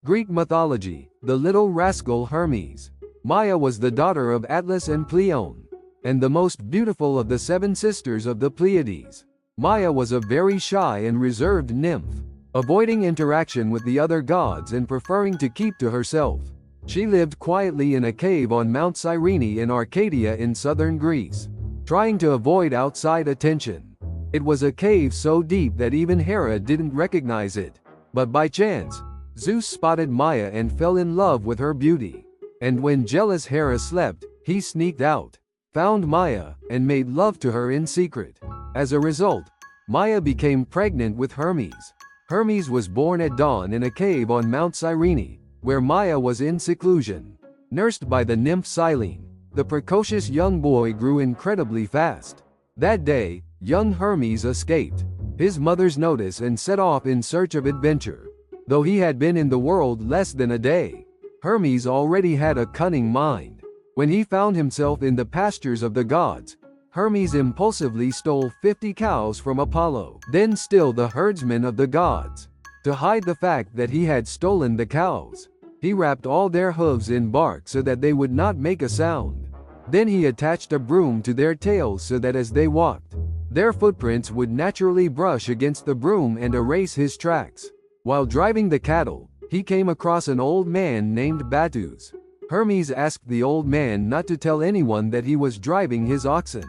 Greek mythology, the little rascal Hermes. Maia was the daughter of Atlas and Pleione, and the most beautiful of the 7 sisters of the Pleiades. Maia was a very shy and reserved nymph, avoiding interaction with the other gods and preferring to keep to herself. She lived quietly in a cave on Mount Cyrene in Arcadia in southern Greece, trying to avoid outside attention. It was a cave so deep that even Hera didn't recognize it. But by chance, Zeus spotted Maia and fell in love with her beauty. And when jealous Hera slept, he sneaked out, found Maia, and made love to her in secret. As a result, Maia became pregnant with Hermes. Hermes was born at dawn in a cave on Mount Cyrene, where Maia was in seclusion. Nursed by the nymph Silene, the precocious young boy grew incredibly fast. That day, young Hermes escaped his mother's notice and set off in search of adventure. Though he had been in the world less than a day, Hermes already had a cunning mind. When he found himself in the pastures of the gods, Hermes impulsively stole 50 cows from Apollo, then still the herdsman of the gods. To hide the fact that he had stolen the cows, he wrapped all their hooves in bark so that they would not make a sound. Then he attached a broom to their tails so that as they walked, their footprints would naturally brush against the broom and erase his tracks. While driving the cattle, he came across an old man named Batus. Hermes asked the old man not to tell anyone that he was driving his oxen,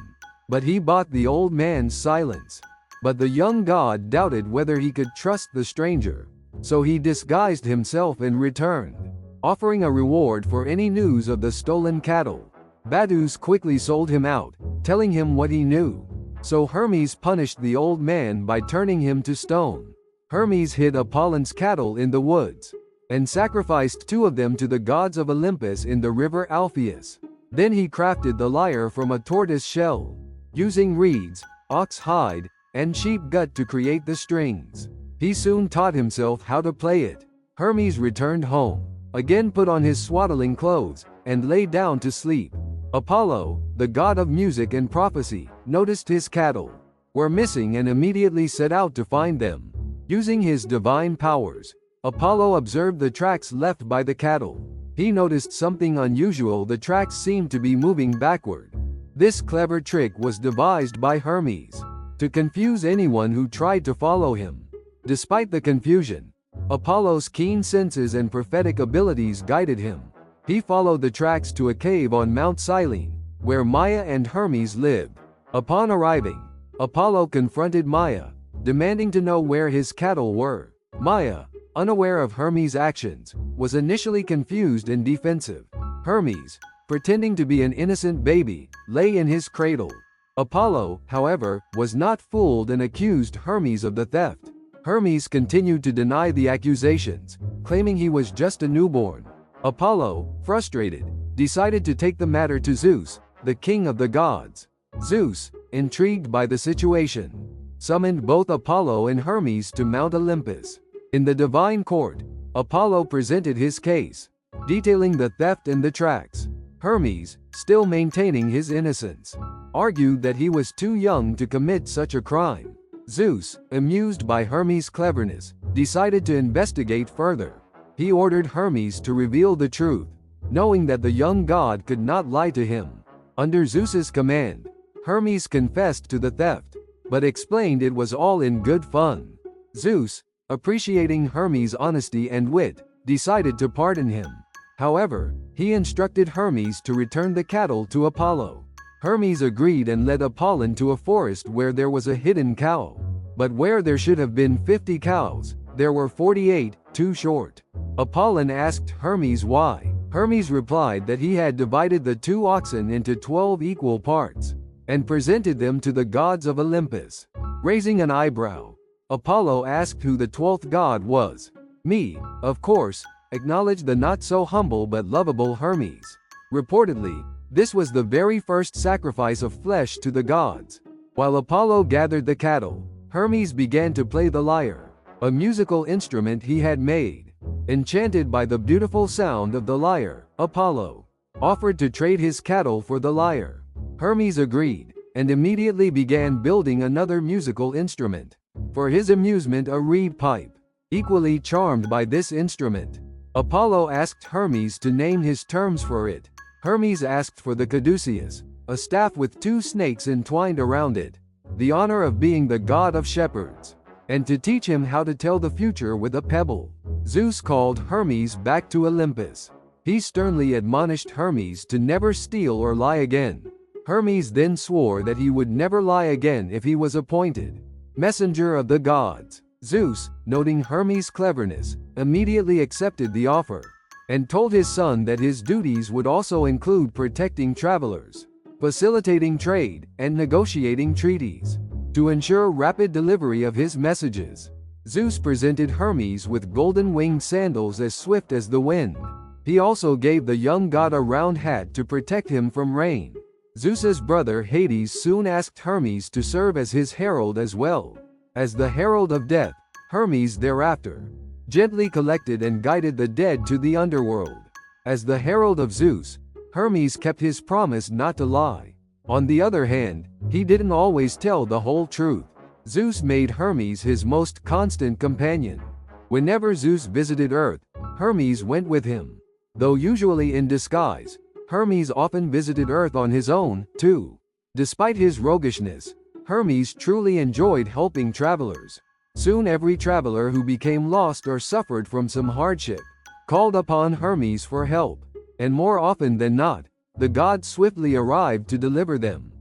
but he bought the old man's silence. But the young god doubted whether he could trust the stranger, so he disguised himself and returned, offering a reward for any news of the stolen cattle. Batus quickly sold him out, telling him what he knew. So Hermes punished the old man by turning him to stone. Hermes hid Apollon's cattle in the woods, and sacrificed 2 of them to the gods of Olympus in the river Alpheus. Then he crafted the lyre from a tortoise shell, using reeds, ox hide, and sheep gut to create the strings. He soon taught himself how to play it. Hermes returned home, again put on his swaddling clothes, and lay down to sleep. Apollo, the god of music and prophecy, noticed his cattle were missing and immediately set out to find them. Using his divine powers, Apollo observed the tracks left by the cattle. He noticed something unusual: the tracks seemed to be moving backward. This clever trick was devised by Hermes to confuse anyone who tried to follow him. Despite the confusion, Apollo's keen senses and prophetic abilities guided him. He followed the tracks to a cave on Mount Cyrene, where Maia and Hermes lived. Upon arriving, Apollo confronted Maia, demanding to know where his cattle were. Maia, unaware of Hermes' actions, was initially confused and defensive. Hermes, pretending to be an innocent baby, lay in his cradle. Apollo, however, was not fooled and accused Hermes of the theft. Hermes continued to deny the accusations, claiming he was just a newborn. Apollo, frustrated, decided to take the matter to Zeus, the king of the gods. Zeus, intrigued by the situation, summoned both Apollo and Hermes to Mount Olympus. In the divine court, Apollo presented his case, detailing the theft and the tracks. Hermes, still maintaining his innocence, argued that he was too young to commit such a crime. Zeus, amused by Hermes' cleverness, decided to investigate further. He ordered Hermes to reveal the truth, knowing that the young god could not lie to him. Under Zeus's command, Hermes confessed to the theft, but explained it was all in good fun. Zeus, appreciating Hermes' honesty and wit, decided to pardon him. However, he instructed Hermes to return the cattle to Apollo. Hermes agreed and led Apollon to a forest where there was a hidden cow. But where there should have been 50 cows, there were 48, too short. Apollon asked Hermes why. Hermes replied that he had divided the 2 oxen into 12 equal parts, and presented them to the gods of Olympus. Raising an eyebrow, Apollo asked who the 12th god was. Me, of course, acknowledged the not-so-humble but lovable Hermes. Reportedly, this was the very first sacrifice of flesh to the gods. While Apollo gathered the cattle, Hermes began to play the lyre, a musical instrument he had made. Enchanted by the beautiful sound of the lyre, Apollo offered to trade his cattle for the lyre. Hermes agreed, and immediately began building another musical instrument. For his amusement, a reed pipe. Equally charmed by this instrument, Apollo asked Hermes to name his terms for it. Hermes asked for the caduceus, a staff with 2 snakes entwined around it, the honor of being the god of shepherds, and to teach him how to tell the future with a pebble. Zeus called Hermes back to Olympus. He sternly admonished Hermes to never steal or lie again. Hermes then swore that he would never lie again if he was appointed messenger of the gods. Zeus, noting Hermes' cleverness, immediately accepted the offer, and told his son that his duties would also include protecting travelers, facilitating trade, and negotiating treaties. To ensure rapid delivery of his messages, Zeus presented Hermes with golden-winged sandals as swift as the wind. He also gave the young god a round hat to protect him from rain. Zeus's brother Hades soon asked Hermes to serve as his herald as well. As the herald of death, Hermes thereafter gently collected and guided the dead to the underworld. As the herald of Zeus, Hermes kept his promise not to lie. On the other hand, he didn't always tell the whole truth. Zeus made Hermes his most constant companion. Whenever Zeus visited Earth, Hermes went with him. Though usually in disguise, Hermes often visited Earth on his own, too. Despite his roguishness, Hermes truly enjoyed helping travelers. Soon every traveler who became lost or suffered from some hardship called upon Hermes for help, and more often than not, the god swiftly arrived to deliver them.